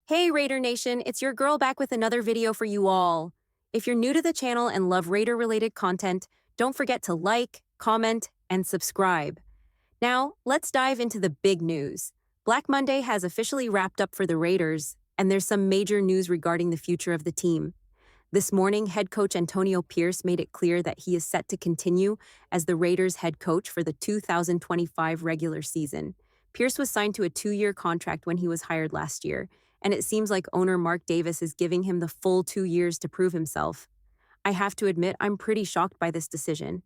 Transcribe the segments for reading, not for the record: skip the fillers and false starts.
Hey Raider Nation, it's your girl back with another video for you all. If you're new to the channel and love Raider-related content, don't forget to like, comment, and subscribe. Now, let's dive into the big news. Black Monday has officially wrapped up for the Raiders, and there's some major news regarding the future of the team. This morning, head coach Antonio Pierce made it clear that he is set to continue as the Raiders head coach for the 2025 regular season. Pierce was signed to a 2-year contract when he was hired last year, and it seems like owner Mark Davis is giving him the full 2 years to prove himself. I have to admit, I'm pretty shocked by this decision.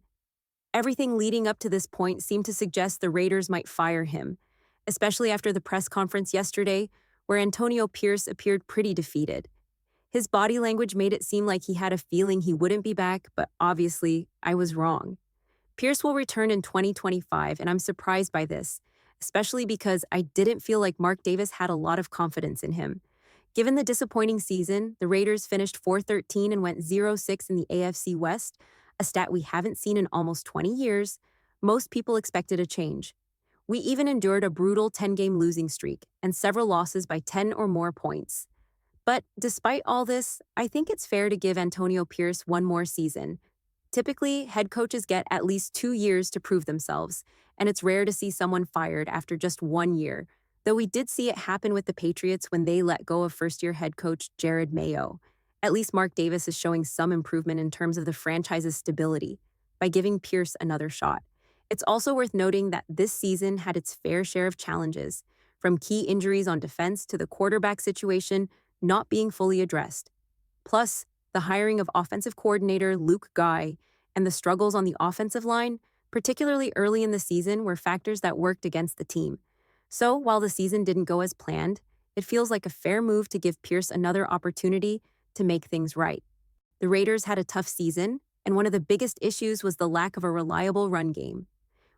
Everything leading up to this point seemed to suggest the Raiders might fire him, especially after the press conference yesterday, where Antonio Pierce appeared pretty defeated. His body language made it seem like he had a feeling he wouldn't be back, but obviously, I was wrong. Pierce will return in 2025, and I'm surprised by this, especially because I didn't feel like Mark Davis had a lot of confidence in him. Given the disappointing season, the Raiders finished 4-13 and went 0-6 in the AFC West, a stat we haven't seen in almost 20 years. Most people expected a change. We even endured a brutal 10-game losing streak and several losses by 10 or more points. But despite all this, I think it's fair to give Antonio Pierce one more season. Typically, head coaches get at least 2 years to prove themselves, and it's rare to see someone fired after just 1 year, though we did see it happen with the Patriots when they let go of first-year head coach Jared Mayo. At least Mark Davis is showing some improvement in terms of the franchise's stability by giving Pierce another shot. It's also worth noting that this season had its fair share of challenges, from key injuries on defense to the quarterback situation not being fully addressed. Plus, the hiring of offensive coordinator Luke Guy and the struggles on the offensive line, particularly early in the season, were factors that worked against the team. So, while the season didn't go as planned, it feels like a fair move to give Pierce another opportunity to make things right. The Raiders had a tough season, and one of the biggest issues was the lack of a reliable run game.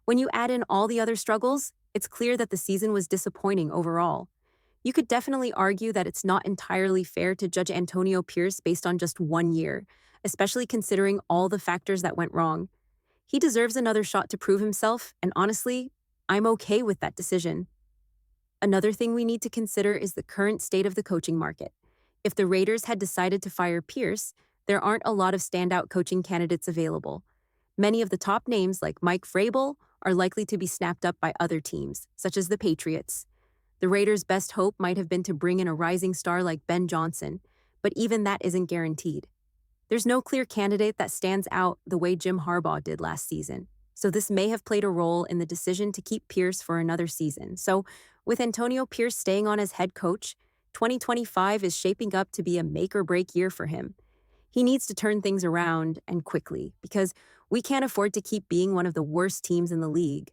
When you add in all the other struggles, it's clear that the season was disappointing overall. You could definitely argue that it's not entirely fair to judge Antonio Pierce based on just 1 year, especially considering all the factors that went wrong. He deserves another shot to prove himself, and honestly, I'm okay with that decision. Another thing we need to consider is the current state of the coaching market. If the Raiders had decided to fire Pierce, there aren't a lot of standout coaching candidates available. Many of the top names, like Mike Vrabel, are likely to be snapped up by other teams, such as the Patriots. The Raiders' best hope might have been to bring in a rising star like Ben Johnson, but even that isn't guaranteed. There's no clear candidate that stands out the way Jim Harbaugh did last season, so this may have played a role in the decision to keep Pierce for another season. So, with Antonio Pierce staying on as head coach, 2025 is shaping up to be a make-or-break year for him. He needs to turn things around, and quickly, because we can't afford to keep being one of the worst teams in the league.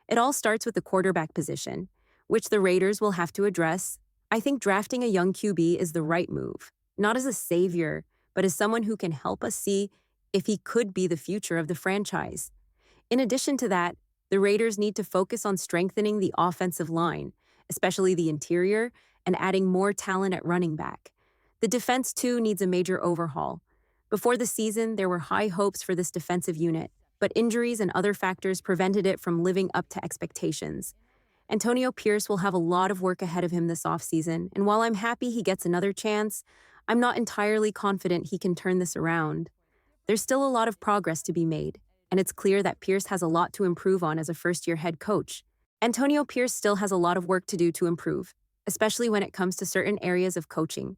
It all starts with the quarterback position, which the Raiders will have to address. I think drafting a young QB is the right move, not as a savior, but as someone who can help us see if he could be the future of the franchise. In addition to that, the Raiders need to focus on strengthening the offensive line, especially the interior, and adding more talent at running back. The defense, too, needs a major overhaul. Before the season, there were high hopes for this defensive unit, but injuries and other factors prevented it from living up to expectations. Antonio Pierce will have a lot of work ahead of him this offseason, and while I'm happy he gets another chance, I'm not entirely confident he can turn this around. There's still a lot of progress to be made, and it's clear that Pierce has a lot to improve on as a first-year head coach. Antonio Pierce still has a lot of work to do to improve, especially when it comes to certain areas of coaching.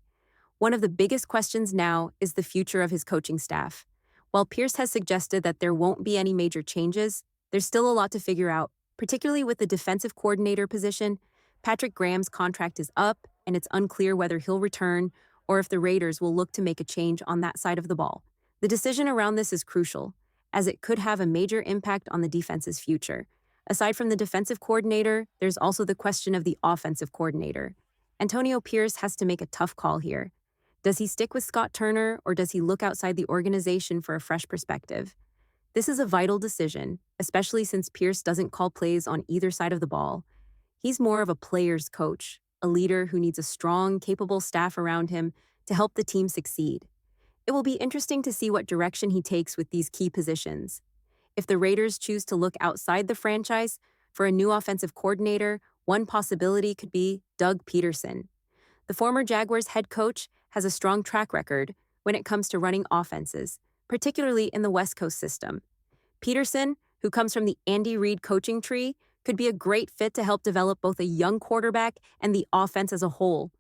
One of the biggest questions now is the future of his coaching staff. While Pierce has suggested that there won't be any major changes, there's still a lot to figure out. Particularly with the defensive coordinator position, Patrick Graham's contract is up, and it's unclear whether he'll return or if the Raiders will look to make a change on that side of the ball. The decision around this is crucial, as it could have a major impact on the defense's future. Aside from the defensive coordinator, there's also the question of the offensive coordinator. Antonio Pierce has to make a tough call here. Does he stick with Scott Turner, or does he look outside the organization for a fresh perspective? This is a vital decision, especially since Pierce doesn't call plays on either side of the ball. He's more of a player's coach, a leader who needs a strong, capable staff around him to help the team succeed. It will be interesting to see what direction he takes with these key positions. If the Raiders choose to look outside the franchise for a new offensive coordinator, one possibility could be Doug Peterson. The former Jaguars head coach has a strong track record when it comes to running offenses, particularly in the West Coast system. Peterson, who comes from the Andy Reid coaching tree, could be a great fit to help develop both a young quarterback and the offense as a whole.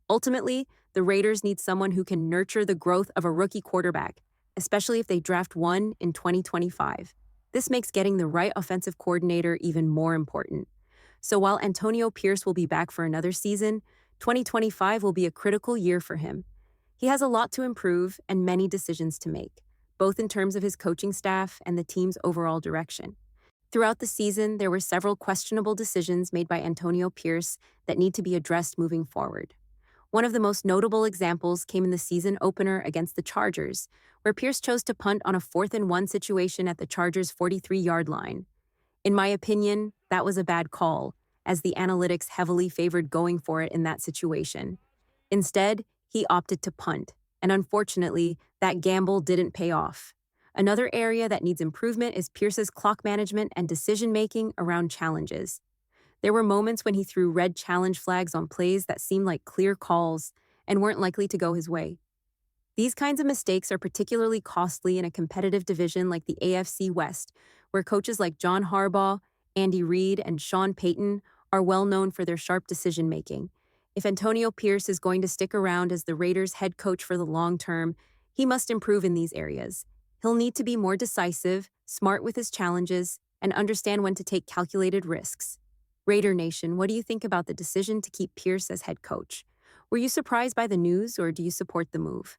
Ultimately, the Raiders need someone who can nurture the growth of a rookie quarterback, especially if they draft one in 2025. This makes getting the right offensive coordinator even more important. So while Antonio Pierce will be back for another season, 2025 will be a critical year for him. He has a lot to improve and many decisions to make, both in terms of his coaching staff and the team's overall direction. Throughout the season, there were several questionable decisions made by Antonio Pierce that need to be addressed moving forward. One of the most notable examples came in the season opener against the Chargers, where Pierce chose to punt on a 4th-and-1 situation at the Chargers' 43-yard line. In my opinion, that was a bad call, as the analytics heavily favored going for it in that situation. Instead, he opted to punt, and unfortunately, that gamble didn't pay off. Another area that needs improvement is Pierce's clock management and decision-making around challenges. There were moments when he threw red challenge flags on plays that seemed like clear calls and weren't likely to go his way. These kinds of mistakes are particularly costly in a competitive division like the AFC West, where coaches like John Harbaugh, Andy Reid, and Sean Payton are well known for their sharp decision-making. If Antonio Pierce is going to stick around as the Raiders' head coach for the long term, he must improve in these areas. He'll need to be more decisive, smart with his challenges, and understand when to take calculated risks. Raider Nation, what do you think about the decision to keep Pierce as head coach? Were you surprised by the news, or do you support the move?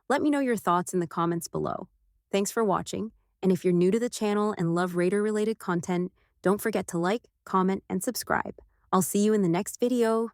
Let me know your thoughts in the comments below. Thanks for watching, and if you're new to the channel and love Raider-related content, don't forget to like, comment, and subscribe. I'll see you in the next video.